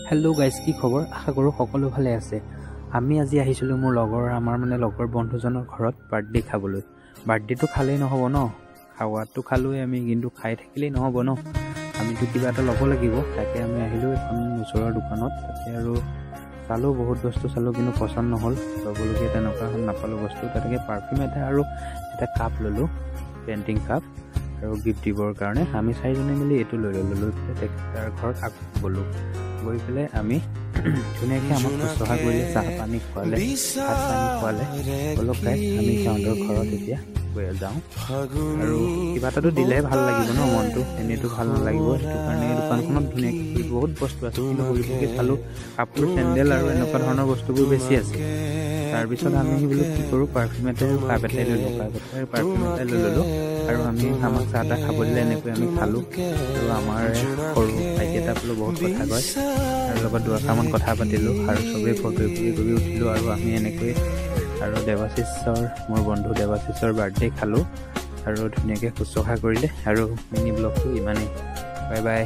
Hello' guys, কি খবৰ? আশা কৰোঁ সকলো ভালে আছে। আমি আজি আহিছিলোঁ মোৰ লগৰ বন্ধুজনৰ ঘৰত বাৰ্থডে খাবলৈ। বাৰ্থডেটো খালেই নহ'ব ন, খাৱাটো খালোৱেই আমি, কিন্তু খাই থাকিলেই নহ'ব ন, আমিতো কিবা এটা ল'ব লাগিব। তাকে আমি আহিলোঁ এখন ওচৰৰ দোকানত। তাতে আৰু চালোঁ, বহুত বস্তু চালোঁ, কিন্তু পচন্দ নহ'ল। ল'বলগীয়া তেনেকুৱা এখন নাপালোঁ বস্তু। তাতে পাৰফিউম এটা আৰু এটা কাপ ল'লোঁ, পেইণ্টিং কাপ, আৰু গিফ্ট দিবৰ কাৰণে। আমি চাৰিজনে মিলি এইটো লৈ ল'লোঁ। লৈ পেলাই তাৰ ঘৰত আকৌ গ'লোঁ। গৈ পেলাই আমি ধুনীয়াকৈ আমাক শুশ্ৰূষা কৰিলে, চাহ পানী খোৱালে, ভাত পানী খোৱালে। অলপ গাই আমি সিহঁতৰ ঘৰত এতিয়া গৈ যাওঁ। আৰু কিবা এটাতো দিলেহে ভাল লাগিব ন, মনটো এনেইতো ভাল নালাগিব। সেইটো কাৰণে দোকানখনত ধুনীয়াকৈ বহুত বস্তু আছে, কিন্তু ঘূৰি চালোঁ কাপোৰ, চেণ্ডেল আৰু এনেকুৱা ধৰণৰ বস্তুবোৰ বেছি আছে। তাৰপিছত আমি বোলো কি কৰোঁ, পাৰফিউম এটাই আৰু কাপ এটাই লৈ ল'লোঁ, পাৰফিউম এটাই লৈ ল'লোঁ। আৰু আমাক চাহ তাহ খাব দিলে, এনেকৈ আমি খালোঁ। আৰু আমাৰ সৰু ভাইটি এটা বোলো বহুত কথা কয়, তাৰ লগত দুআষাৰমান কথা পাতিলোঁ, আৰু চবেই ফটো কৰি উঠিলোঁ। আৰু আমি এনেকৈ আৰু মোৰ বন্ধু দেৱাশিষৰ বাৰ্থডে খালোঁ, আৰু ধুনীয়াকৈ শুশ্ৰূষা কৰিলে। আৰু মিনি ব্লগটো ইমানেই। Bye bye.